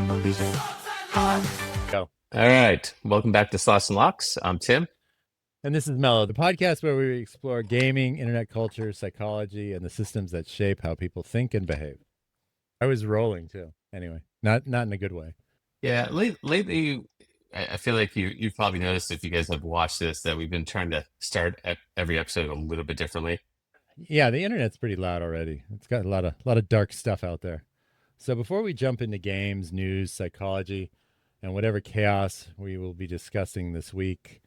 Go. All right. Welcome back to Slots and Locks. I'm Tim. And this is Mello, the podcast where we explore gaming, internet culture, psychology, and the systems that shape how people think and behave. I was rolling too. Anyway, not in a good way. Yeah, lately, I feel like you've probably noticed if you guys have watched this that we've been trying to start every episode a little bit differently. Yeah, the internet's pretty loud already. It's got a lot of dark stuff out there. So before we jump into games, news, psychology, and whatever chaos we will be discussing this week,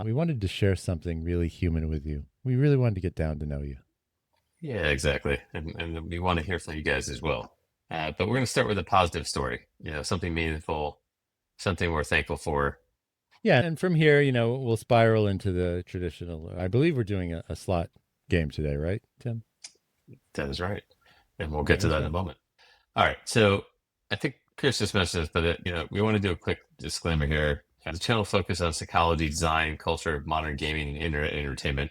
we wanted to share something really human with you. We really wanted to get down to know you. Yeah, exactly. And we want to hear from you guys as well. But we're going to start with a positive story, something meaningful, something we're thankful for. Yeah, and from here, we'll spiral into the traditional. I believe we're doing a slot game today, right, Tim? That is right. And we'll get to that in a moment. All right. So I think Chris just mentioned this, but we want to do a quick disclaimer here. The channel focuses on psychology, design, culture, modern gaming, and internet entertainment.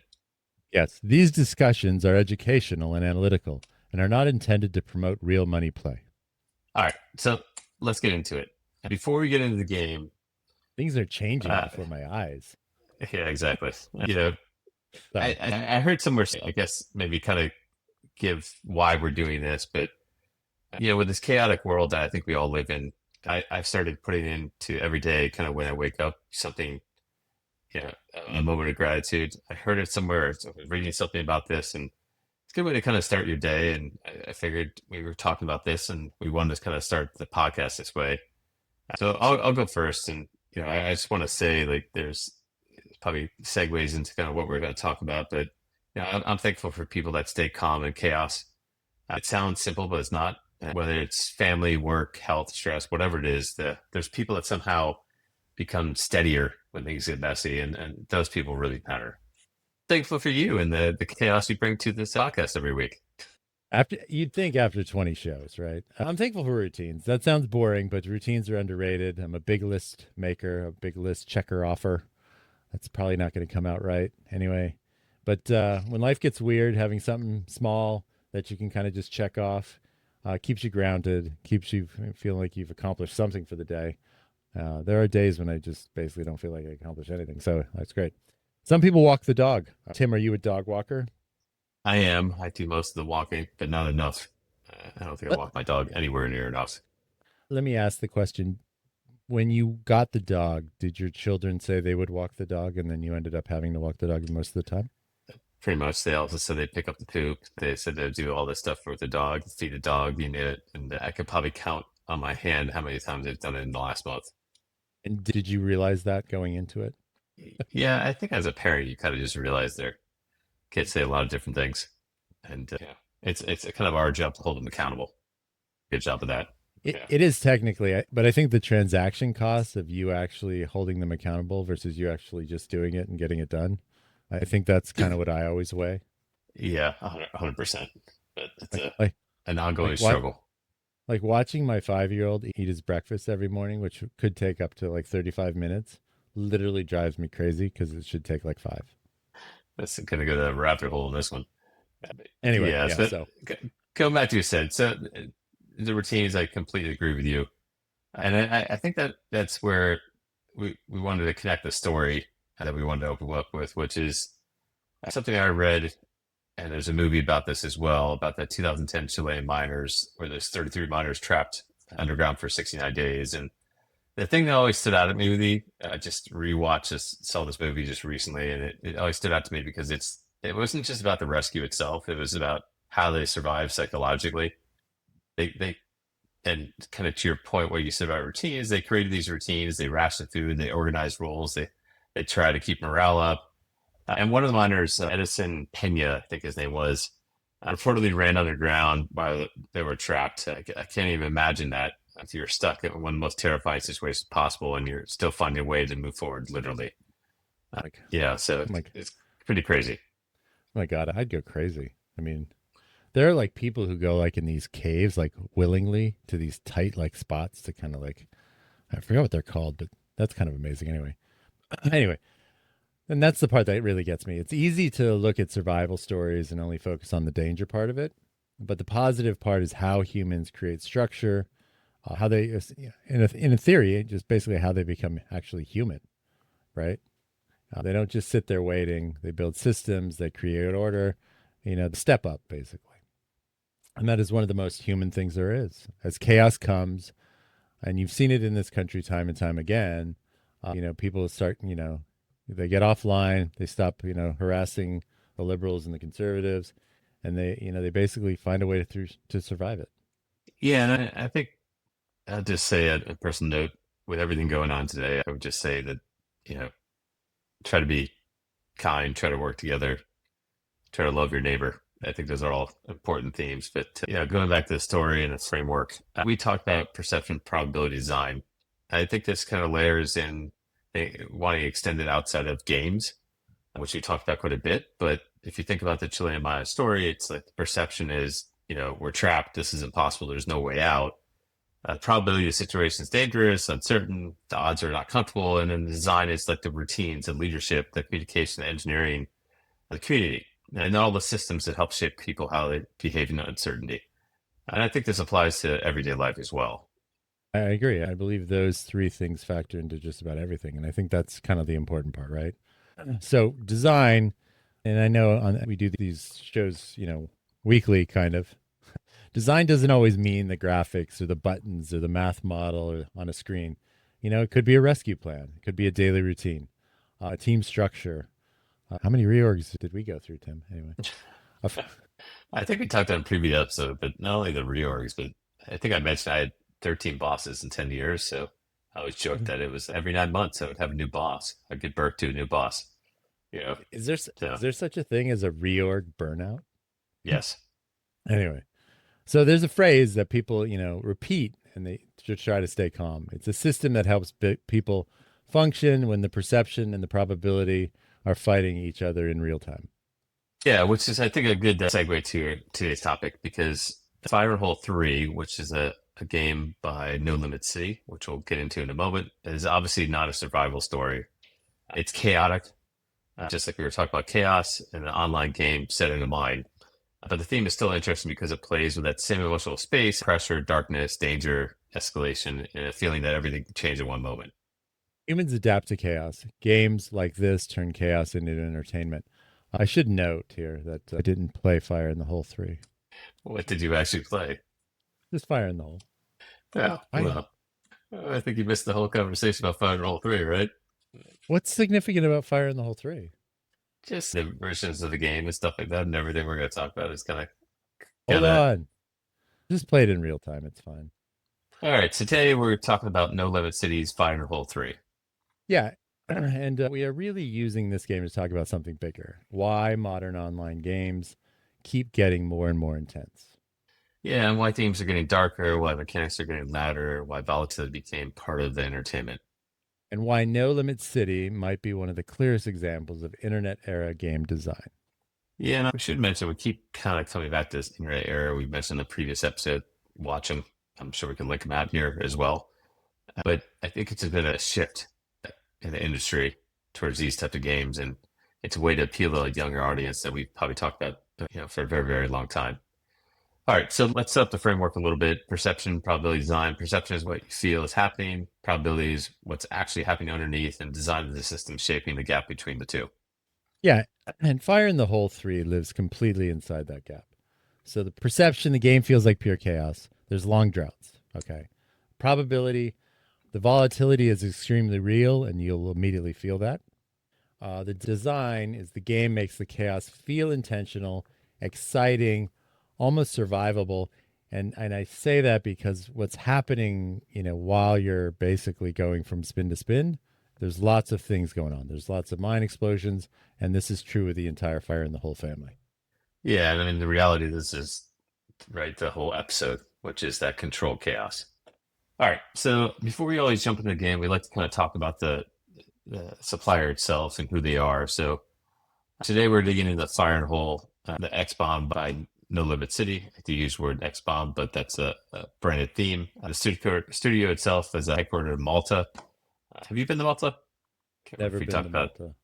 Yes, these discussions are educational and analytical and are not intended to promote real money play. All right. So let's get into it. Before we get into the game, things are changing before my eyes. Yeah, exactly. I heard somewhere, I guess maybe kind of give why we're doing this, but with this chaotic world that I think we all live in, I've started putting into every day, kind of when I wake up, something, a moment of gratitude. I heard it somewhere, I was reading something about this, and it's a good way to kind of start your day. And I figured we were talking about this, and we wanted to kind of start the podcast this way. So I'll go first, and I just want to say, like, there's probably segues into kind of what we're going to talk about, but I'm thankful for people that stay calm in chaos. It sounds simple, but it's not. Whether it's family, work, health, stress, whatever it is, there's people that somehow become steadier when things get messy, and those people really matter. Thankful for you and the chaos you bring to this podcast every week. You'd think after 20 shows, right? I'm thankful for routines. That sounds boring, but routines are underrated. I'm a big list maker, a big list checker offer. That's probably not going to come out right anyway. But when life gets weird, having something small that you can kind of just check off keeps you grounded, keeps you feeling like you've accomplished something for the day. There are days when I just basically don't feel like I accomplished anything. So that's great. Some people walk the dog. Tim, are you a dog walker? I am. I do most of the walking, but not enough. I don't think I walk my dog anywhere near enough. Let me ask the question. When you got the dog, did your children say they would walk the dog and then you ended up having to walk the dog most of the time? Pretty much. They also said they'd pick up the poop. They said they'd do all this stuff with the dog, feed the dog, it. And I could probably count on my hand how many times they've done it in the last month. And did you realize that going into it? Yeah, I think as a parent, you kind of just realize their kids say a lot of different things. And it's kind of our job to hold them accountable. Good job of that. It is technically, but I think the transaction cost of you actually holding them accountable versus you actually just doing it and getting it done, I think that's kind of what I always weigh. Yeah, 100%. But it's an ongoing struggle. Like watching my 5-year-old eat his breakfast every morning, which could take up to like 35 minutes, literally drives me crazy because it should take like 5. That's going to go to the rabbit hole in this one. Anyway, so going back to you said, so the routines, I completely agree with you. And I think that's where we wanted to connect the story that we wanted to open up with, which is something I read, and there's a movie about this as well, about the 2010 Chilean miners, where there's 33 miners trapped underground for 69 days. And the thing that always stood out at me, I just saw this movie just recently, and it always stood out to me because it wasn't just about the rescue itself. It was about how they survived psychologically. They and kind of to your point where you said about routines, they created these routines, they rationed food, they organized roles, they try to keep morale up. And one of the miners, Edison Pena, I think his name was, reportedly ran underground while they were trapped. I can't even imagine that. If you're stuck in one of the most terrifying situations possible and you're still finding a way to move forward, literally. It's pretty crazy. Oh my God, I'd go crazy. I mean, there are like people who go like in these caves, like willingly to these tight like spots to kind of like, I forget what they're called, but that's kind of amazing anyway. And that's the part that really gets me. It's easy to look at survival stories and only focus on the danger part of it. But the positive part is how humans create structure, how they, in a theory, just basically how they become actually human, right? They don't just sit there waiting. They build systems. They create order. The step up basically, and that is one of the most human things there is. As chaos comes, and you've seen it in this country time and time again, people start, they get offline. They stop, harassing the liberals and the conservatives, and they basically find a way to survive it. Yeah, and I think I'll just say a personal note with everything going on today. I would just say that, you know, try to be kind, try to work together, try to love your neighbor. I think those are all important themes. But, going back to the story and its framework, we talked about perception probability design. I think this kind of layers in wanting to extend it outside of games, which we talked about quite a bit. But if you think about the Chilean Maya story, it's like the perception is, we're trapped. This is impossible. There's no way out. Probability of the situation is dangerous, uncertain. The odds are not comfortable. And then the design is like the routines and leadership, the communication, the engineering, the community, and all the systems that help shape people how they behave in uncertainty. And I think this applies to everyday life as well. I agree. I believe those three things factor into just about everything, and I think that's kind of the important part, right? So design, and I know we do these shows, weekly kind of. Design doesn't always mean the graphics or the buttons or the math model or on a screen. It could be a rescue plan. It could be a daily routine, a team structure. How many reorgs did we go through, Tim? Anyway, I think we talked on a previous episode, but not only the reorgs, but I think I mentioned I had 13 bosses in 10 years. So I always joked that it was every 9 months I would have a new boss. I'd get birth to a new boss, you know. is So, there such a thing as a reorg burnout? yes. Anyway, so there's a phrase that people, repeat and they just try to stay calm. It's a system that helps people function when the perception and the probability are fighting each other in real time. Yeah, which is, I think, a good segue to today's topic because Fire Hole 3, which is a game by Nolimit City, which we'll get into in a moment, is obviously not a survival story. It's chaotic, just like we were talking about chaos in an online game set in a mine. But the theme is still interesting because it plays with that same emotional space, pressure, darkness, danger, escalation, and a feeling that everything can change in one moment. Humans adapt to chaos. Games like this turn chaos into entertainment. I should note here that I didn't play Fire in the Hole 3. What did you actually play? Just Fire in the Hole. Yeah, I well, I think you missed the whole conversation about Fire Hole 3, right? What's significant about Fire in the Hole 3? Just the versions of the game and stuff like that, and everything we're going to talk about is Hold kind of. on. Just play it in real time. It's fine. All right, so today we're talking about No Limit City's Fire Hole 3. Yeah. And we are really using this game to talk about something bigger. Why modern online games keep getting more and more intense. Yeah, and why themes are getting darker, why mechanics are getting louder, why volatility became part of the entertainment. And why No Limit City might be one of the clearest examples of internet era game design. Yeah, and I should mention we keep kind of coming back to this internet era. We mentioned in the previous episode. Watch them. I'm sure we can link them out here as well. But I think it's been a shift in the industry towards these types of games, and it's a way to appeal to a younger audience that we've probably talked about, for a very, very long time. All right, so let's set up the framework a little bit. Perception, probability design. Perception is what you feel is happening. Probability is what's actually happening underneath, and design is the system shaping the gap between the two. Yeah. And Fire in the Hole 3 lives completely inside that gap. So the perception, the game feels like pure chaos. There's long droughts. Okay. Probability, the volatility is extremely real, and you'll immediately feel that. The design is the game makes the chaos feel intentional, exciting, almost survivable. And I say that because what's happening, while you're basically going from spin to spin, there's lots of things going on. There's lots of mine explosions, and this is true with the entire Fire in the Whole family. Yeah, and I mean, the reality of this is, right, the whole episode, which is that controlled chaos. All right, so before we always jump into the game, we like to kind of talk about the supplier itself and who they are. So today we're digging into the Fire and Hole, the X Bomb by No Limit City. I do use the word X Bomb, but that's a branded theme. The studio itself is headquartered in Malta. Have you been to Malta? Can't remember Never if we been talked to about. Malta.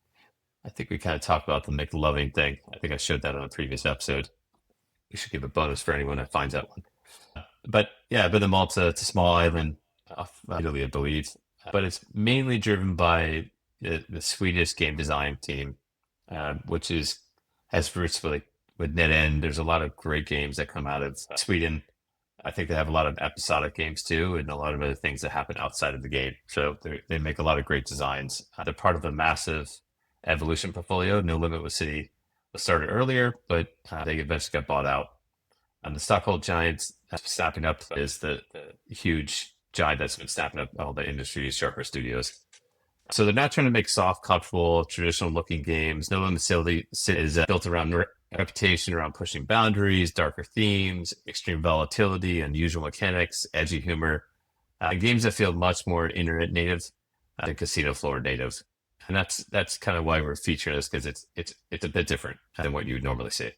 I think we kind of talked about the McLoving thing. I think I showed that on a previous episode. We should give a bonus for anyone that finds that one. But yeah, but the Malta, it's a small island off Italy, I believe. But it's mainly driven by the Swedish game design team, which is has roots with NetEnt. There's a lot of great games that come out of Sweden. I think they have a lot of episodic games too, and a lot of other things that happen outside of the game. So they make a lot of great designs. They're part of a massive Evolution portfolio. No Limit was started earlier, but they eventually got bought out. And the Stockhold Giants snapping up is the huge giant that's been snapping up all the industry's sharper studios. So they're not trying to make soft, comfortable, traditional-looking games. No Limit City is built around reputation around pushing boundaries, darker themes, extreme volatility, unusual mechanics, edgy humor, games that feel much more internet native than casino floor native. And that's kind of why we're featuring this, because it's a bit different than what you would normally see.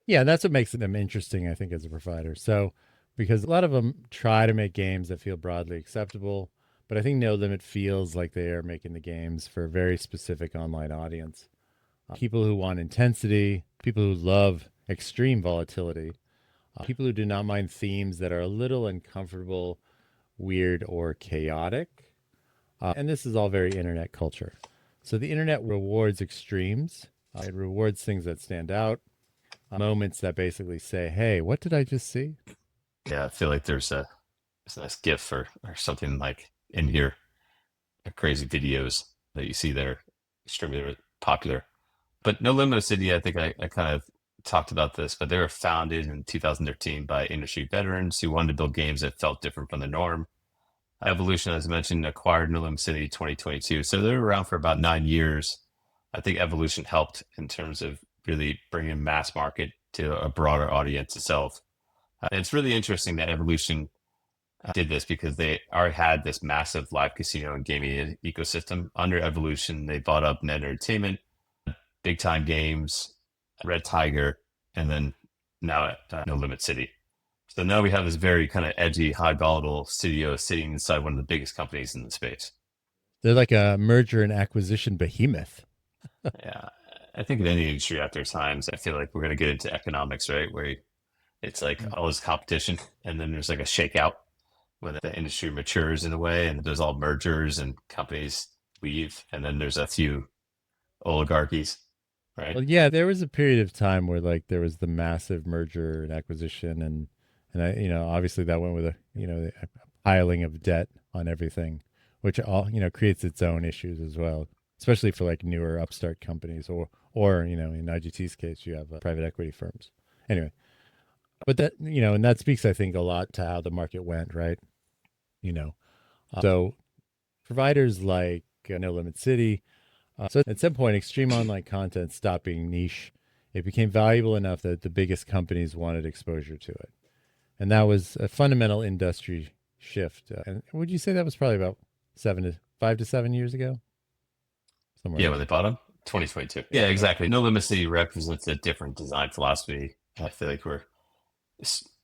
Yeah, that's what makes them interesting, I think, as a provider. So, because a lot of them try to make games that feel broadly acceptable, but I think No Limit feels like they are making the games for a very specific online audience. People who want intensity, people who love extreme volatility, people who do not mind themes that are a little uncomfortable, weird, or chaotic. And this is all very internet culture. So the internet rewards extremes. It rewards things that stand out, moments that basically say, "Hey, what did I just see?" Yeah, I feel like there's a nice GIF or something like in here, crazy videos that you see that are extremely popular. But No Limit City, I think I kind of talked about this, but they were founded in 2013 by industry veterans who wanted to build games that felt different from the norm. Evolution, as I mentioned, acquired No Limit City 2022. So they were around for about 9 years. I think Evolution helped in terms of really bringing mass market to a broader audience itself. And it's really interesting that Evolution did this because they already had this massive live casino and gaming ecosystem. Under Evolution, they bought up Net Entertainment, Big Time Games, Red Tiger, and then now at No Limit City. So now we have this very kind of edgy, high volatile studio sitting inside one of the biggest companies in the space. They're like a merger and acquisition behemoth. Yeah, I think in any industry after times, I feel like we're going to get into economics, right? Where it's like all this competition, and then there's like a shakeout when the industry matures in a way, and there's all mergers and companies leave, and then there's a few oligarchies, right? Well, yeah, there was a period of time where like there was the massive merger and acquisition, and I, obviously that went with a piling of debt on everything, which all creates its own issues as well, especially for like newer upstart companies, or in IGT's case, you have private equity firms. Anyway, but that and that speaks, I think, a lot to how the market went, right? You know, so providers like No Limit City. So at some point, extreme online content stopped being niche. It became valuable enough that the biggest companies wanted exposure to it. And that was a fundamental industry shift. And would you say that was probably about 5 to 7 years ago? Somewhere Yeah, in when there. they bought them, 2022. Yeah, exactly. No Limit City represents a different design philosophy. I feel like we're,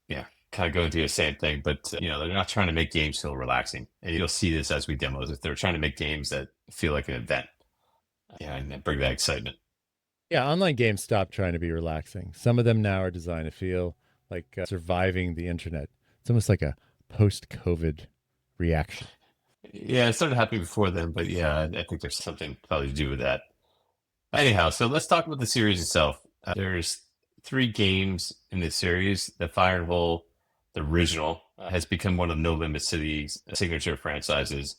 yeah, kind of going through the same thing, but they're not trying to make games feel relaxing. And you'll see this as we demo this. They're trying to make games that feel like an event, yeah, and bring that excitement. Yeah, online games stopped trying to be relaxing. Some of them now are designed to feel like surviving the internet. It's almost like a post COVID reaction. Yeah, it started happening before then, but yeah, I think there's something probably to do with that. Anyhow, so let's talk about the series itself. There's three games in this series. The Fire and Hole, the original, has become one of No Limit City's signature franchises.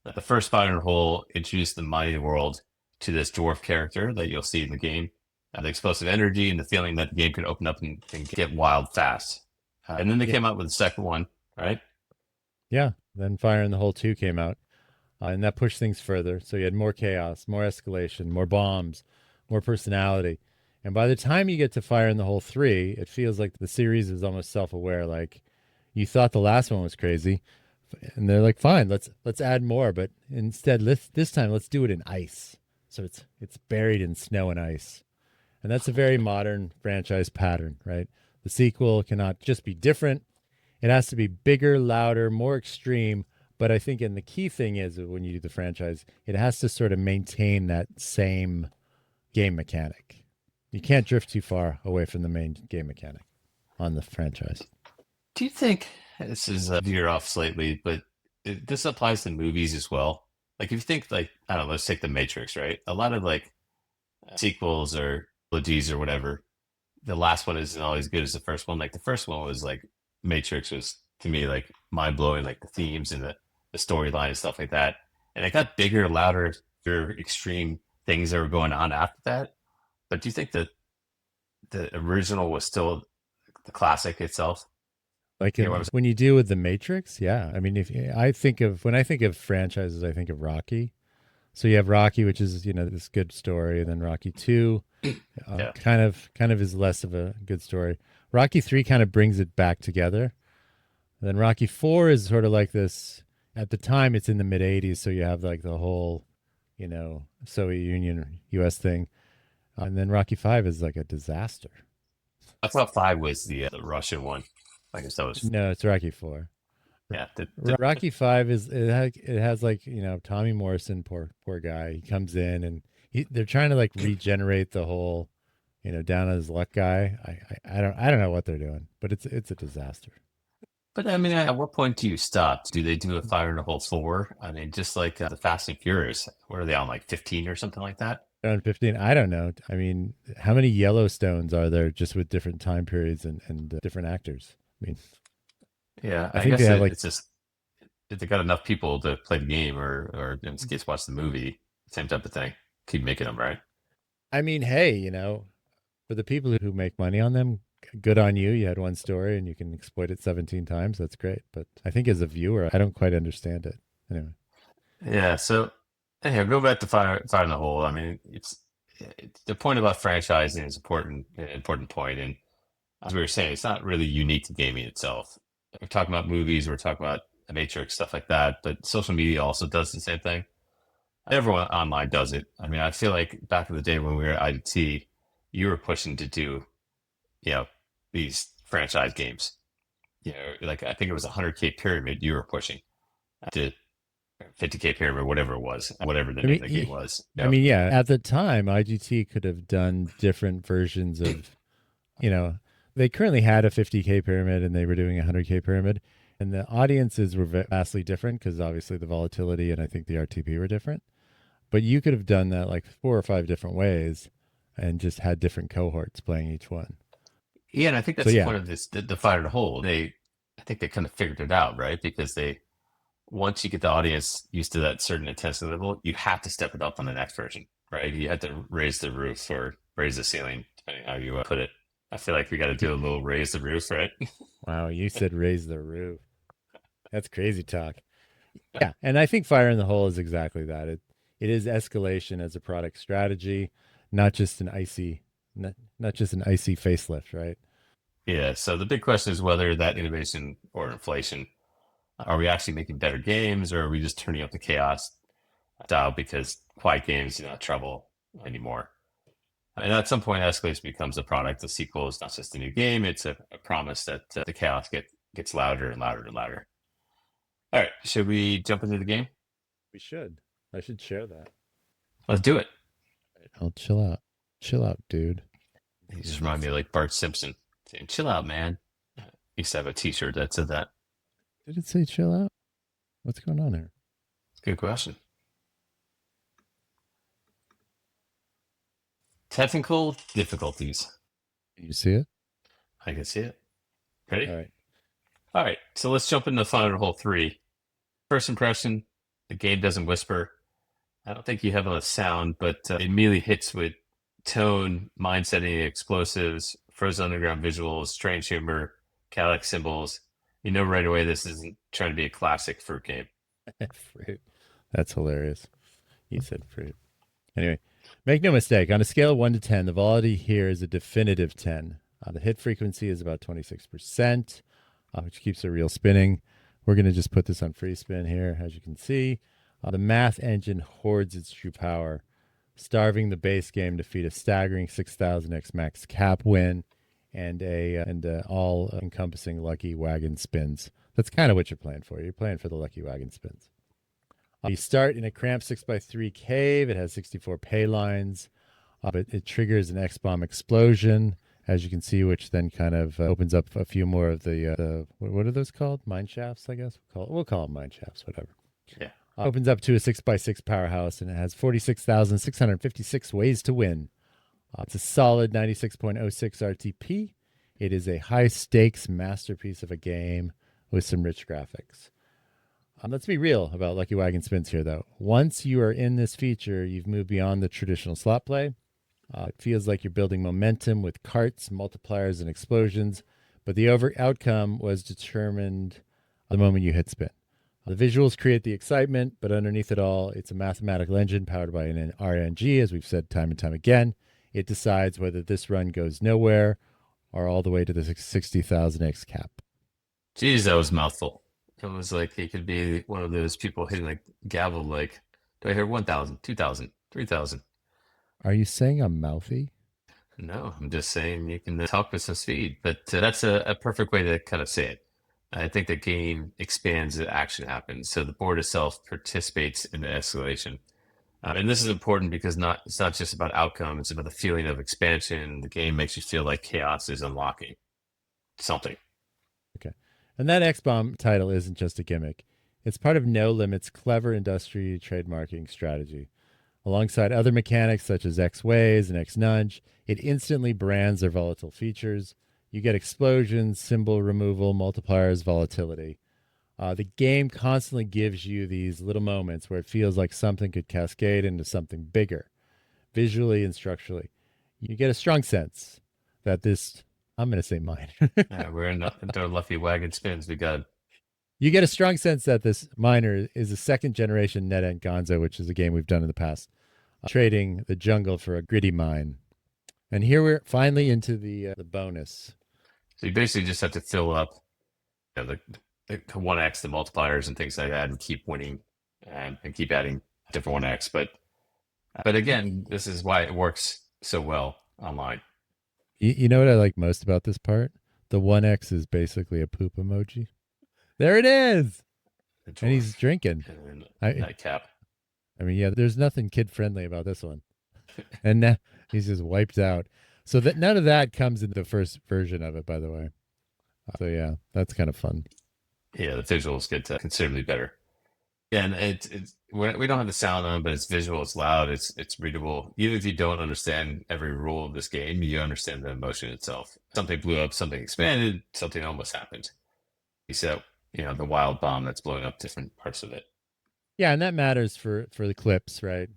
The first Fire and Hole introduced the mighty world to this dwarf character that you'll see in the game. The explosive energy and the feeling that the game can open up and get wild fast. And then they Yeah. came out with the second one, right? Yeah. Then Fire in the Hole 2 came out. And that pushed things further. So you had more chaos, more escalation, more bombs, more personality. And by the time you get to Fire in the Hole 3, it feels like the series is almost self-aware. Like you thought the last one was crazy, and they're like, "Fine, let's add more, but instead this time let's do it in ice." So it's buried in snow and ice. And that's a very modern franchise pattern, right? The sequel cannot just be different. It has to be bigger, louder, more extreme. But I think, and the key thing is when you do the franchise, it has to sort of maintain that same game mechanic. You can't drift too far away from the main game mechanic on the franchise. Do you think this is a veer off slightly, but this applies to movies as well? Like if you think like I don't know, let's take The Matrix, right? A lot of like sequels or trilogies or whatever, the last one isn't always good as the first one. Like the first one was like Matrix was to me like mind blowing, like the themes and the storyline and stuff like that. And it got bigger, louder, bigger, extreme things that were going on after that. But do you think that the original was still the classic itself? Like You know what I'm saying? when you deal with the Matrix, yeah. I mean, if I think of when I think of franchises, I think of Rocky. So you have Rocky, which is this good story, and then Rocky 2, Yeah. kind of is less of a good story. Rocky 3 kind of brings it back together. And then Rocky 4 is sort of like this. At the time, it's in the mid '80s, so you have like the whole, Soviet Union U.S. thing, and then Rocky 5 is like a disaster. I thought five was the Russian one. I guess that was No, it's Rocky 4. yeah. Rocky 5 is it has like Tommy Morrison, poor guy. He comes in and they're trying to like regenerate the whole down on his luck guy. I don't know what they're doing, but it's a disaster. But I mean, at what point do you stop? Do they do a fire in the whole four? I mean, just like the Fast and Furious, what are they on, like 15 or something like that? Around 15, I don't know. I mean, how many Yellowstones are there just with different time periods and different actors? I mean, Yeah, I I think they guess have like, it's just if they got enough people to play the game or in this case watch the movie, same type of thing. Keep making them, right? I mean, hey, for the people who make money on them, good on you. You had one story and you can exploit it 17 times. That's great. But I think as a viewer, I don't quite understand it. Anyway, Yeah. So anyhow, go back to fire in the hole. I mean, it's the point about franchising is important, an important point, and as we were saying, it's not really unique to gaming itself. We're talking about movies, we're talking about the Matrix, stuff like that, but social media also does the same thing. Everyone online does it. I mean, I feel like back in the day when we were at IDT, you were pushing to do, you know, these franchise games. You know, like I think it was a 100K pyramid you were pushing to 50K pyramid, whatever it was, whatever the I name mean, of the game was. You I know, mean, yeah, at the time, IGT could have done different versions of, you know, they currently had a 50K pyramid and they were doing a 100K pyramid. And the audiences were vastly different because obviously the volatility and I think the RTP were different. But you could have done that like 4 or 5 different ways and just had different cohorts playing each one. yeah, and I think So that's the yeah, point of this, the fire to hold. I think they kind of figured it out, right? Because once you get the audience used to that certain intensity level, you have to step it up on the next version, right? You have to raise the roof or raise the ceiling, depending on how you put it. I feel like we got to do a little raise the roof, right? wow, you said raise the roof. That's crazy talk. Yeah, and I think fire in the hole is exactly that. It is escalation as a product strategy, not just an icy not just an icy facelift, right? Yeah. So the big question is whether that innovation or inflation, are we actually making better games or are we just turning up the chaos dial because quiet games do not trouble anymore? And at some point, escalation becomes a product. The sequel is not just a new game; it's a promise that the chaos gets louder and louder and louder. All right, should we jump into the game? We should. I should share that. Let's do it. I'll chill out. Chill out, dude. You just remind me of like Bart Simpson saying, "Chill out, man." I used to have a T-shirt that said that. Did it say chill out? What's going on here? Good question. Technical difficulties. You see it? I can see it. Ready? All right. All right. So let's jump into Final Hole 3. First impression: the game doesn't whisper. I don't think you have a sound, but it immediately hits with tone, mind setting, explosives, frozen underground visuals, strange humor, chaotic symbols. You know right away this isn't trying to be a classic fruit game. Fruit. That's hilarious. You said fruit. Anyway, make no mistake, on a scale of 1 to 10, the volatility here is a definitive 10. The hit frequency is about 26%, which keeps the reel spinning. We're going to just put this on free spin here, as you can see. The math engine hoards its true power, starving the base game to feed a staggering 6,000x max cap win and all-encompassing lucky wagon spins. That's kind of what you're playing for. You're playing for the lucky wagon spins. You start in a cramped 6x3 cave. It has 64 paylines, but it triggers an X-bomb explosion as you can see, which then kind of opens up a few more of the what are those called? Mine shafts, I guess. We'll call them mine shafts, whatever. Yeah. Opens up to a 6x6 powerhouse, and it has 46,656 ways to win. It's a solid 96.06 RTP. It is a high stakes masterpiece of a game with some rich graphics. Let's be real about Lucky Wagon Spins here, though. Once you are in this feature, you've moved beyond the traditional slot play. It feels like you're building momentum with carts, multipliers, and explosions, but the outcome was determined the moment you hit spin. The visuals create the excitement, but underneath it all, it's a mathematical engine powered by an RNG, as we've said time and time again. It decides whether this run goes nowhere or all the way to the 60,000x cap. Geez, that was a mouthful. It was like he could be one of those people hitting like gavel, like, do I hear 1,000, 2,000, 3,000? Are you saying I'm mouthy? No, I'm just saying you can talk with some speed, but that's a perfect way to kind of say it. I think the game expands as action happens, so the board itself participates in the escalation. And this is important because it's not just about outcome, it's about the feeling of expansion. The game makes you feel like chaos is unlocking something. Okay. And that X-Bomb title isn't just a gimmick. It's part of Nolimit's clever industry trademarking strategy. Alongside other mechanics such as X-Ways and X-Nudge, it instantly brands their volatile features. You get explosions, symbol removal, multipliers, volatility. The game constantly gives you these little moments where it feels like something could cascade into something bigger, visually and structurally. You get a strong sense that this, I'm going to say mine. We're in the Lucky Wagon Spins. We got You get a strong sense that this miner is a second generation NetEnt Gonzo, which is a game we've done in the past, trading the jungle for a gritty mine. And here we're finally into the bonus. so you basically just have to fill up the 1x, the multipliers and things like that, and keep winning and keep adding different 1x. But again, this is why it works so well online. You know what I like most about this part? The 1x is basically a poop emoji. There it is. And he's drinking. And then nightcap. I mean, yeah, there's nothing kid friendly about this one. And now he's just wiped out. So that none of that comes in the first version of it, by the way. So yeah, that's kind of fun. Yeah, the visuals get considerably better. Yeah, and we don't have the sound on, but it's visual, it's loud, it's readable. Even if you don't understand every rule of this game, you understand the emotion itself. Something blew up, something expanded, something almost happened. You said, the wild bomb that's blowing up different parts of it. Yeah, and that matters for the clips, right?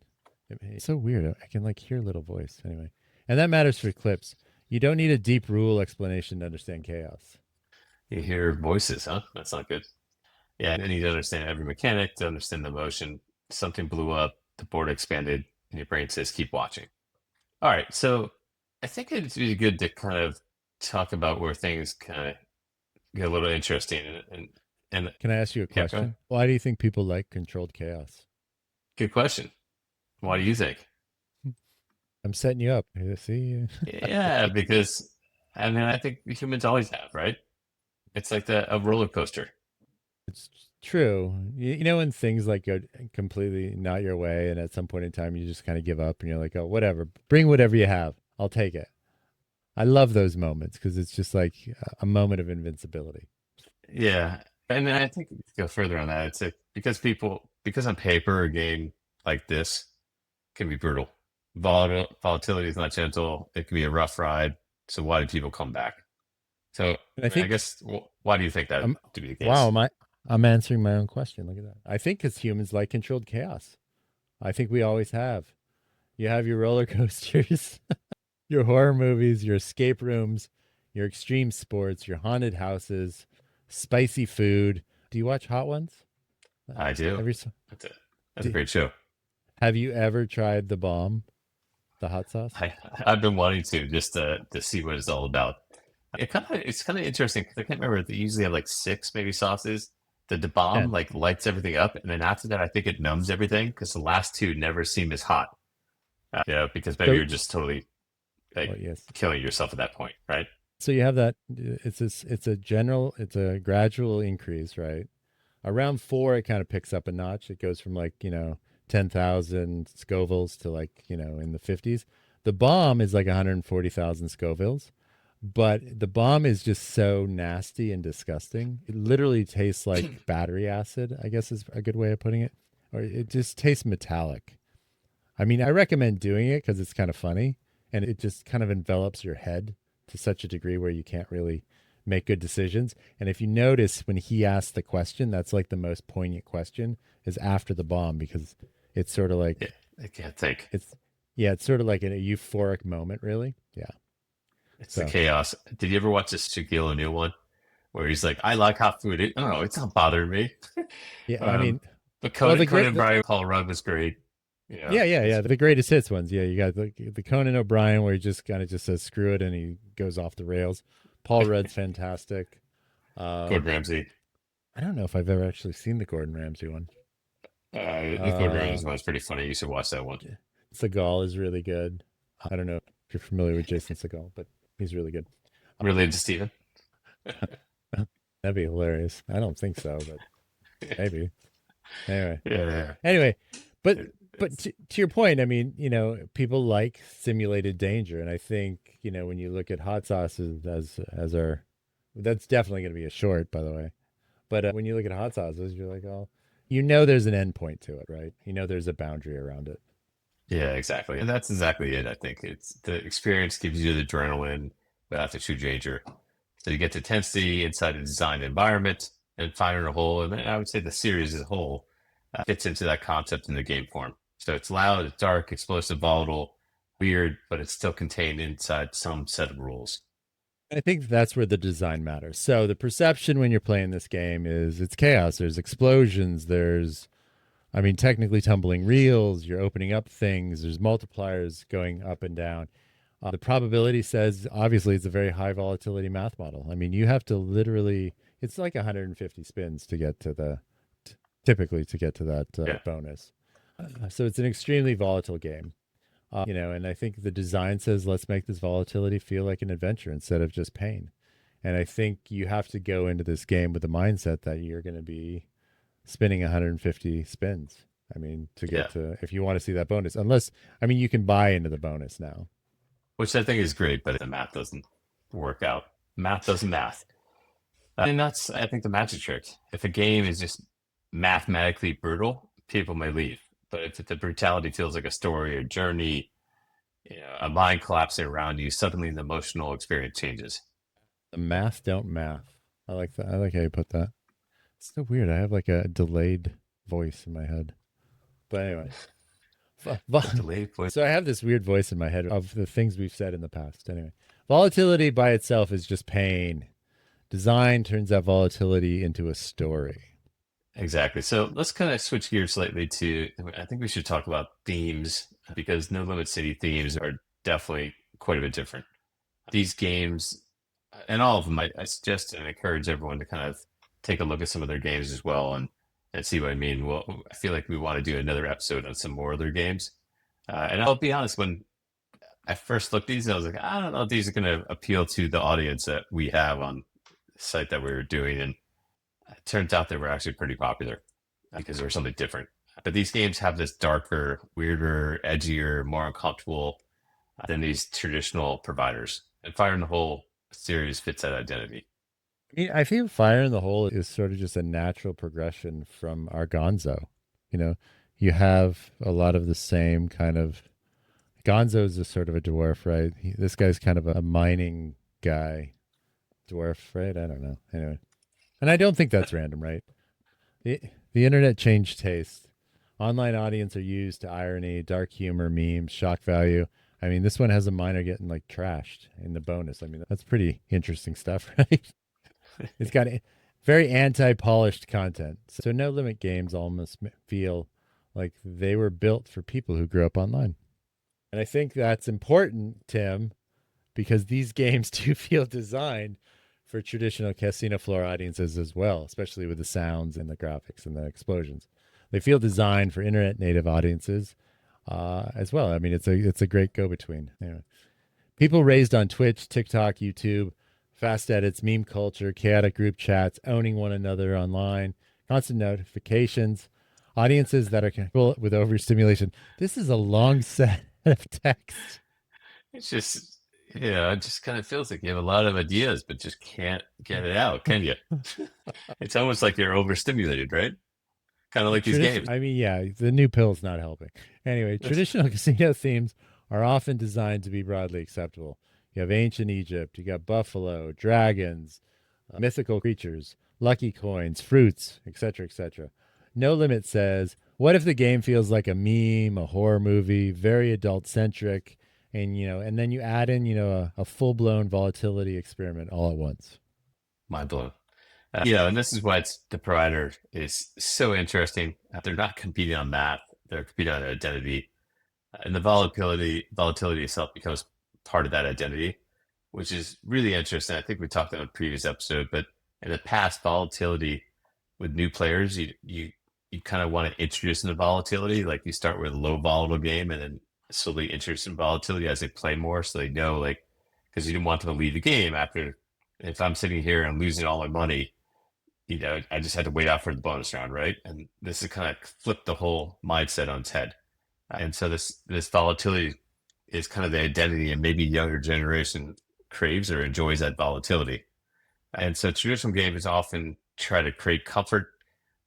It's so weird. I can like hear a little voice anyway. And that matters for clips. You don't need a deep rule explanation to understand chaos. You hear voices, huh? That's not good. Yeah, and you need to understand every mechanic to understand the motion. Something blew up, the board expanded, and your brain says, keep watching. All right, so I think it'd be good to kind of talk about where things kind of get a little interesting. And Can I ask you a question? Why do you think people like controlled chaos? Good question. Why do you think? I'm setting you up. See? Yeah, because I think humans always have, right? It's like a roller coaster. It's true. You know, when things like go completely not your way, and at some point in time you just kind of give up and you're like, oh, whatever, bring whatever you have. I'll take it. I love those moments because it's just like a moment of invincibility. Yeah. And I think to go further on that, it's like because on paper, a game like this can be brutal. Volatility is not gentle. It can be a rough ride. So why do people come back? So I guess, why do you think that to be the case? Wow, I'm answering my own question. Look at that. I think because humans like controlled chaos. I think we always have. You have your roller coasters, your horror movies, your escape rooms, your extreme sports, your haunted houses, spicy food. Do you watch Hot Ones? I do. That's a great show. Have you ever tried the bomb, the hot sauce? I've been wanting to just to see what it's all about. It's kind of interesting because I can't remember. They usually have like 6 maybe sauces. The bomb like lights everything up, and then after that, I think it numbs everything because the last 2 never seem as hot. Because maybe you're just totally killing yourself at that point, right? So you have that. It's a gradual increase, right? Around 4, it kind of picks up a notch. It goes from 10,000 Scovilles to in the 50s. The bomb is like 140,000 Scovilles. but the bomb is just so nasty and disgusting. It literally tastes like battery acid, I guess is a good way of putting it. Or it just tastes metallic. I mean, I recommend doing it because it's kind of funny and it just kind of envelops your head to such a degree where you can't really make good decisions. And if you notice when he asks the question, that's like the most poignant question is after the bomb because it's sort of Yeah, like I can't think. it's yeah, it's sort of like in a euphoric moment, really. Yeah. It's the So chaos. Did you ever watch this Shaquille O'Neal one where he's like, "I like hot food. Oh, it's not bothering me." yeah, I Um, mean, but well, Conan O'Brien, Paul Rudd was great. yeah, yeah, yeah, It's the greatest hits ones. Yeah, you got the Conan O'Brien where he just kind of just says screw it and he goes off the rails. Paul Rudd's fantastic. Gordon Um, Ramsay. I don't know if I've ever actually seen the Gordon Ramsay one. The Gordon Uh, Ramsay one's pretty funny. You should watch that one. Seagal is really good. I don't know if you're familiar with Jason Seagal, but he's really good. Related to Steven. That'd be hilarious. I don't think so, but maybe. Anyway, Yeah. anyway, but It's, to your point, I mean, people like simulated danger, and I think when you look at hot sauces as our, that's definitely going to be a short, by the way. But when you look at hot sauces, you're like, oh, there's an end point to it, right? There's a boundary around it. yeah, exactly. And that's exactly it. I think it's the experience gives you the adrenaline without the true danger. So you get the intensity inside a designed environment and firing a hole. And then I would say the series as a whole fits into that concept in the game form. So it's loud, it's dark, explosive, volatile, weird, but it's still contained inside some set of rules. I think that's where the design matters. So the perception when you're playing this game is it's chaos. There's explosions. I mean, technically tumbling reels. You're opening up things. There's multipliers going up and down. The probability says obviously it's a very high volatility math model. I mean, you have to literally, it's like 150 spins to get to typically to get to that Yeah. bonus. So it's an extremely volatile game. And I think the design says let's make this volatility feel like an adventure instead of just pain. And I think you have to go into this game with the mindset that you're going to be spinning 150 spins. I mean, to Yeah. get to if you want to see that bonus, unless I mean you can buy into the bonus now. Which I think is great, but the math doesn't work out. Math doesn't math. And that's, I think, the magic trick. If a game is just mathematically brutal, people may leave. But if the brutality feels like a story or journey, a mind collapsing around you, suddenly the emotional experience changes. The math don't math. I like that. I like how you put that. It's so weird. I have like a delayed voice in my head. But anyway, Delayed voice. so I have this weird voice in my head of the things we've said in the past. Anyway, volatility by itself is just pain. Design turns that volatility into a story. Exactly. So let's kind of switch gears slightly to, I think we should talk about themes because No Limit City themes are definitely quite a bit different. These games, and all of them, I suggest and encourage everyone to kind of take a look at some of their games as well and see what I mean. Well, I feel like we want to do another episode on some more of their games. And I'll be honest, when I first looked at these, I was like, I don't know if these are going to appeal to the audience that we have on the site that we were doing. And it turns out they were actually pretty popular because they were something different. But these games have this darker, weirder, edgier, more uncomfortable than these traditional providers. And Fire in the Hole series fits that identity. I mean, I feel Fire in the Hole is sort of just a natural progression from Argonzo. You know, you have a lot of the same kind of. Gonzo is a sort of a dwarf, right? This guy's kind of a mining guy, dwarf, right? I don't know. Anyway, and I don't think that's random, right? The, the internet changed taste. Online audience are used to irony, dark humor, memes, shock value. I mean, this one has a miner getting like trashed in the bonus. I mean, that's pretty interesting stuff, right? It's got very anti-polished content. So No Limit games almost feel like they were built for people who grew up online. And I think that's important, Tim, because these games do feel designed for traditional casino floor audiences as well, especially with the sounds and the graphics and the explosions. They feel designed for internet native audiences as well. I mean, it's a great go between. Anyway, people raised on Twitch, TikTok, YouTube, fast edits, meme culture, chaotic group chats, owning one another online, constant notifications, audiences that are capable with overstimulation. This is a long set of text. It's just, Yeah, it just kind of feels like you have a lot of ideas, but just can't get it out, can you? It's almost like you're overstimulated, right? Kind of like these Tradition. games. I mean, yeah, the new pill's not helping. Anyway, traditional casino themes are often designed to be broadly acceptable. You have ancient Egypt, you got buffalo, dragons, mythical creatures, lucky coins, fruits, etc., etc. No Limit says, "What if the game feels like a meme, a horror movie, very adult centric, and and then you add in, a full blown volatility experiment all at once." Mind blown. And this is why the provider is so interesting. They're not competing on math; they're competing on identity, and the volatility itself becomes part of that identity, which is really interesting. I think we talked about in a previous episode, but in the past, volatility with new players, you kind of want to introduce them to volatility. Like you start with a low volatile game and then slowly introduce them volatility as they play more, so they know like because you didn't want them to leave the game after. If I'm sitting here and losing all my money, I just had to wait out for the bonus round, right? And this is kind of flipped the whole mindset on its head. And so this volatility is kind of the identity, and maybe younger generation craves or enjoys that volatility. And so traditional games often try to create comfort,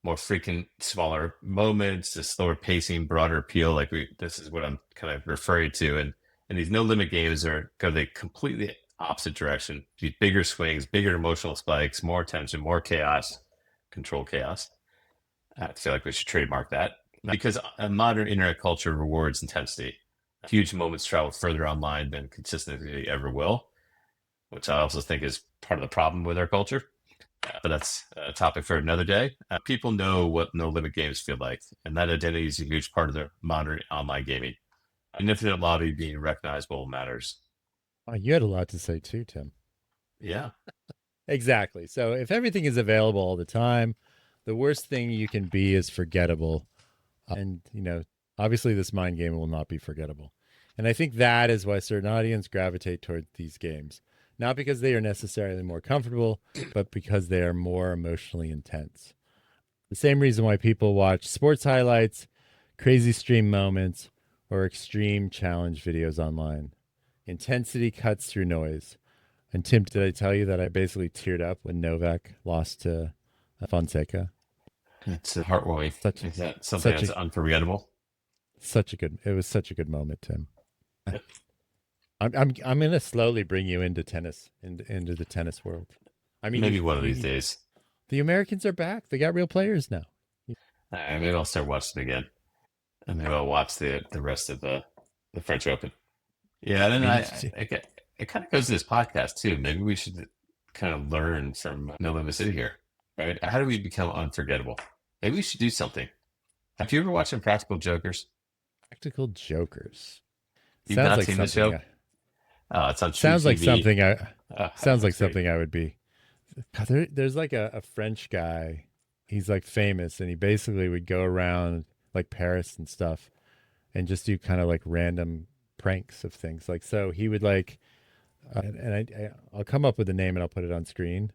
more frequent, smaller moments, a slower pacing, broader appeal. This is what I'm kind of referring to. And these no limit games go the completely opposite direction. These bigger swings, bigger emotional spikes, more tension, more chaos, control chaos. I feel like we should trademark that because a modern internet culture rewards intensity. Huge moments travel further online than consistently ever will, which I also think is part of the problem with our culture. But that's a topic for another day. People know what no limit games feel like, and that identity is a huge part of the modern online gaming. An infinite lobby being recognizable matters. Oh, you had a lot to say too, Tim. Yeah. Exactly. So if everything is available all the time, the worst thing you can be is forgettable. And, obviously this mind game will not be forgettable. And I think that is why certain audience gravitate toward these games. Not because they are necessarily more comfortable, but because they are more emotionally intense. The same reason why people watch sports highlights, crazy stream moments, or extreme challenge videos online. Intensity cuts through noise. And Tim, did I tell you that I basically teared up when Novak lost to Fonseca? It's heartwarming. Such Is that something such that's a unforgettable? it was such a good moment, Tim. Yep. I'm gonna slowly bring you into tennis, into the tennis world. I mean, Maybe one of these days. the Americans are back. They got real players now. Maybe I'll start watching again. And maybe I'll watch the rest of the French Open. Yeah, and then I mean, it kind of goes to this podcast too. Maybe we should kind of learn from No Limit City here, right? How do we become unforgettable? Maybe we should do something. Have you ever watched Impractical Jokers? Practical Jokers. You've Sounds not like seen the something. show? Oh, it's on True Sounds like TV. something. Sounds like That's great. something I would be. God, there's like a French guy. He's like famous, and he basically would go around like Paris and stuff, and just do kind of like random pranks of things. Like so, he would like, I'll come up with the name and I'll put it on screen.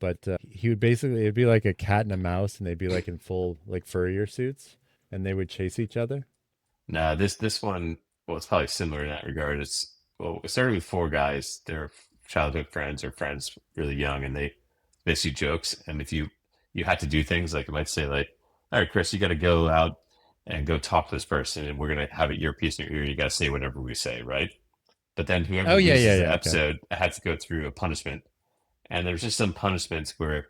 But he would basically it'd be like a cat and a mouse, and they'd be like in full like furrier suits, and they would chase each other. No, this one, well, it's probably similar in that regard. It started with four guys. They're childhood friends or friends really young, and they basically jokes. And if you had to do things like, it might say like, all right, Chris, you got to go out and go talk to this person, and we're gonna have it earpiece in your ear. You got to say whatever we say, right? But then whoever Oh yeah, yeah, loses the yeah. Okay. episode had to go through a punishment. And there's just some punishments where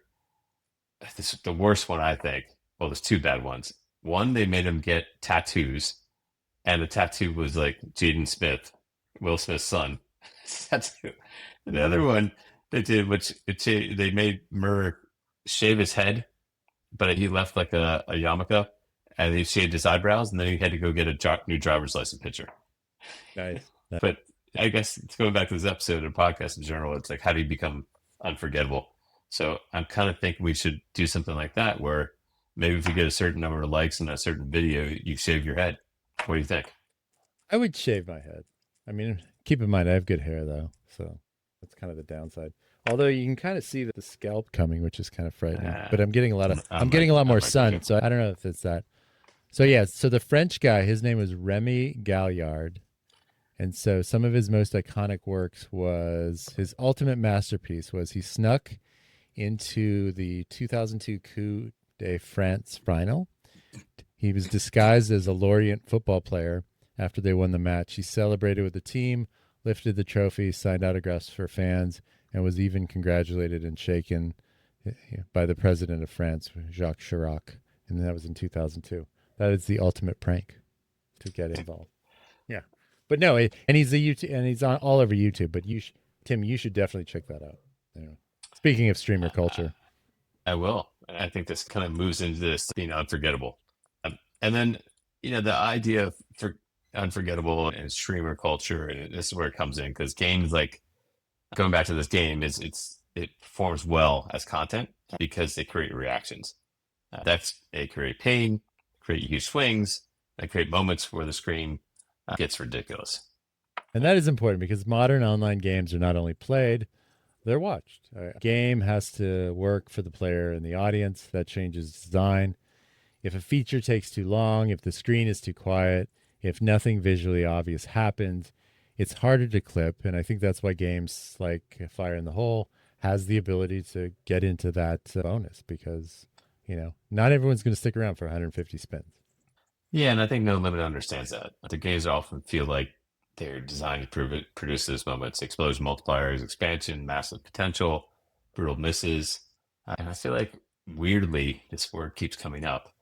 the worst one, I think. Well, there's two bad ones. One, they made him get tattoos, and the tattoo was like Jaden Smith, Will Smith's son. Tattoo. And the other one they did, they made Murr shave his head, but he left like a yarmulke, and he shaved his eyebrows, and then he had to go get a new driver's license picture. Nice. But I guess it's going back to this episode and podcast in general, it's like, how do you become unforgettable? So I'm kind of thinking we should do something like that, where maybe if you get a certain number of likes in a certain video, you shave your head. What do you think? I would shave my head. I mean, keep in mind I have good hair though, so that's kind of the downside. Although you can kind of see the scalp coming, which is kind of frightening. But I'm getting a lot of I'm getting a lot more sun, so I don't know if it's that. So yeah, so the French guy, his name was Remy Gaillard, And so some of his most iconic works was his ultimate masterpiece was he snuck into the 2002 Coup de France final. He was disguised as a Lorient football player after they won the match. He celebrated with the team, lifted the trophy, signed autographs for fans, and was even congratulated and shaken by the president of France, Jacques Chirac. And that was in 2002. That is the ultimate prank to get involved. Yeah, but no, and he's a YouTube, and he's on all over YouTube. But Tim, you should definitely check that out. You know, speaking of streamer Uh, culture, I will. And I think this kind of moves into this being unforgettable. And then, the idea of unforgettable and streamer culture, and this is where it comes in because games like going back to this game it performs well as content because they create reactions. They create pain, create huge swings, and create moments where the screen gets ridiculous. and that is important because modern online games are not only played, they're watched. A game has to work for the player and the audience. That changes design. If a feature takes too long, if the screen is too quiet, if nothing visually obvious happens, it's harder to clip. And I think that's why games like Fire in the Hole has the ability to get into that bonus because, not everyone's going to stick around for 150 spins. Yeah, and I think No Limit understands that. The games often feel like they're designed to produce those moments, explosion multipliers, expansion, massive potential, brutal misses. And I feel like weirdly, this word keeps coming up.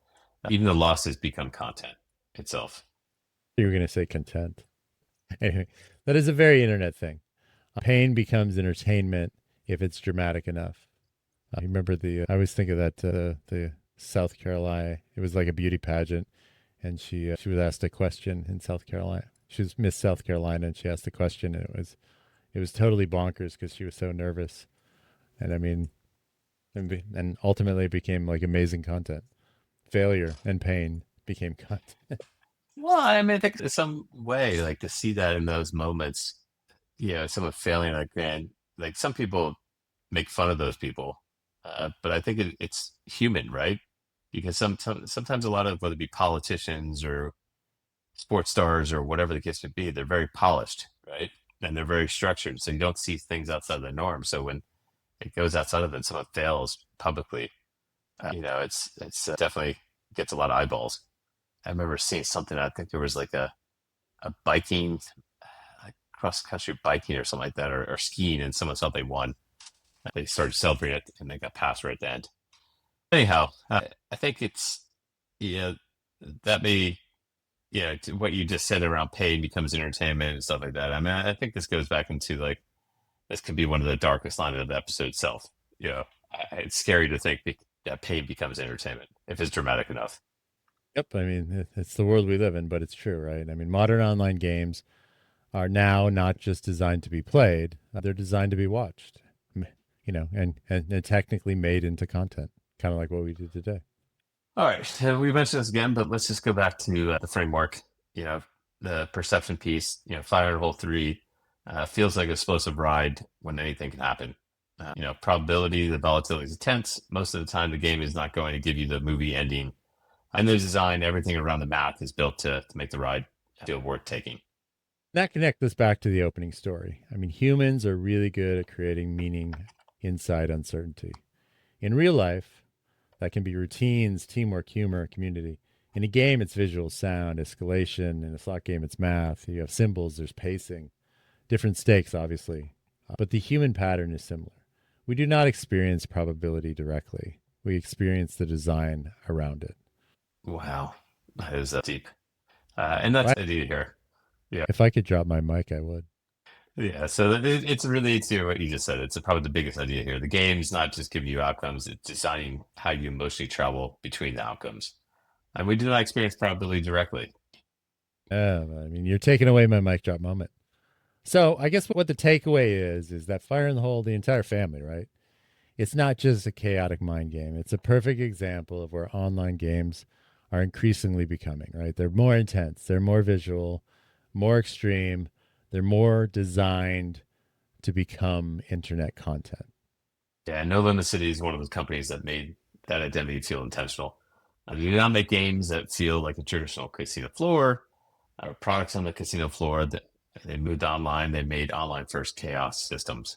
Even the losses become content itself. You were going to say content. Anyway, that is a very internet thing. Pain becomes entertainment if it's dramatic enough. You remember I always think of that, the South Carolina, it was like a beauty pageant. And she was asked a question in South Carolina. She was Miss South Carolina, and she asked a question, and it was totally bonkers because she was so nervous. And I mean, and ultimately it became like amazing content. Failure and pain became content. Well, I mean, I think in some way, like to see that in those moments, someone failing like man, like some people make fun of those people, but I think it's human, right? Because sometimes a lot of whether it be politicians or sports stars or whatever the case may be, they're very polished, right? And they're very structured, so you don't see things outside of the norm. So when it goes outside of it, and someone fails publicly, it's definitely gets a lot of eyeballs. I remember seeing something. I think there was like a biking, like cross country biking or something like that, or skiing, and someone thought they won. They started celebrating it, and they got passed right at the end. Anyhow, I think it's yeah that may to what you just said around pain becomes entertainment and stuff like that. I mean, I think this goes back into like this could be one of the darkest lines of the episode itself. It's scary to think that pain becomes entertainment if it's dramatic enough. Yep. I mean, it's the world we live in, but it's true, right? I mean, modern online games are now not just designed to be played, they're designed to be watched, and technically made into content, kind of like what we did today. All right, we mentioned this again, but let's just go back to the framework. You know, the perception piece. Fire Hole 3 feels like an explosive ride when anything can happen. Probability, the volatility is intense. Most of the time, the game is not going to give you the movie ending. And the design, everything around the math is built to make the ride feel worth taking. That connects us back to the opening story. I mean, humans are really good at creating meaning inside uncertainty. In real life, that can be routines, teamwork, humor, community. In a game, it's visual, sound, escalation. In a slot game, it's math. You have symbols, there's pacing, different stakes, obviously. But the human pattern is similar. We do not experience probability directly, we experience the design around it. Wow, that is deep. And that's Right? the idea here. Yeah. If I could drop my mic, I would. Yeah. So it's really to what you just said. It's probably the biggest idea here. The game's not just giving you outcomes, it's designing how you emotionally travel between the outcomes. And we do not experience probability directly. I mean, you're taking away my mic drop moment. So I guess what the takeaway is that Fire in the Hole, the entire family, right? It's not just a chaotic mind game. It's a perfect example of where online games are increasingly becoming, right? They're more intense, they're more visual, more extreme, they're more designed to become internet content. Yeah. No Limit City is one of those companies that made that identity feel intentional. They do not make games that feel like a traditional casino floor or products on the casino floor. They moved online. They made online first chaos systems.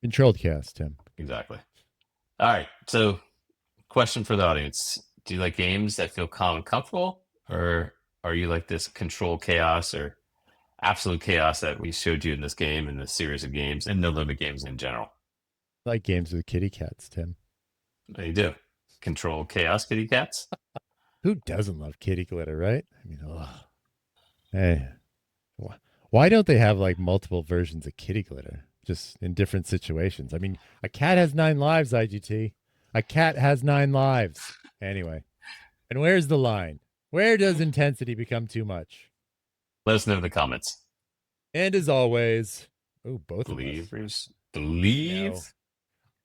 Controlled chaos, Tim. Exactly. All right. So, question for the audience: do you like games that feel calm and comfortable, or are you like this control chaos or absolute chaos that we showed you in this game and this series of games and no limit games in general? I like games with kitty cats, Tim. What do you do? Control chaos kitty cats? Who doesn't love kitty glitter, right? I mean, ugh. Hey, why don't they have like multiple versions of kitty glitter just in different situations? I mean, a cat has 9 lives, IGT. A cat has 9 lives. Anyway, and where's the line? Where does intensity become too much? Let us know in the comments. And as always, oh, both of us. Believers, believe. No.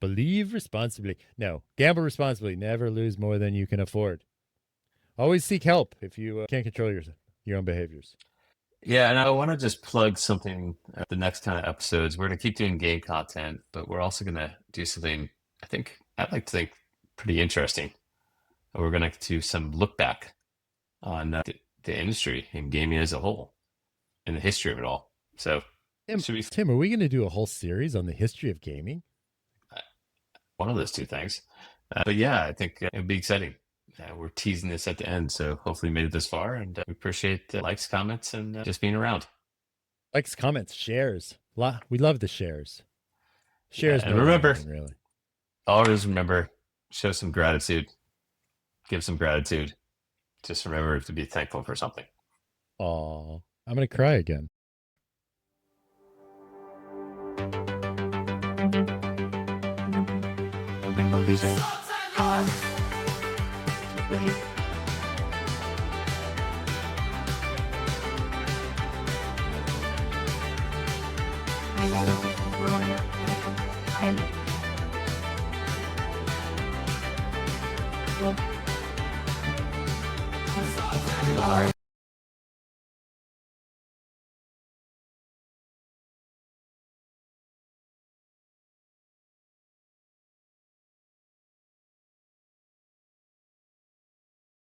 Believe responsibly. No, gamble responsibly. Never lose more than you can afford. Always seek help if you can't control your own behaviors. Yeah, and I want to just plug something at the next kind of episodes. We're going to keep doing game content, but we're also going to do something I'd like to think pretty interesting. We're going to do some look back on the industry and gaming as a whole and the history of it all. So, Tim, are we going to do a whole series on the history of gaming? One of those two things. But yeah, I think it would be exciting. We're teasing this at the end, so hopefully you made it this far, and we appreciate likes, comments, and just being around. Likes, comments, shares. We love the shares. Shares, and remember, really. Always remember, show some gratitude, give some gratitude. Just remember to be thankful for something. Aw, I'm going to cry again. All right.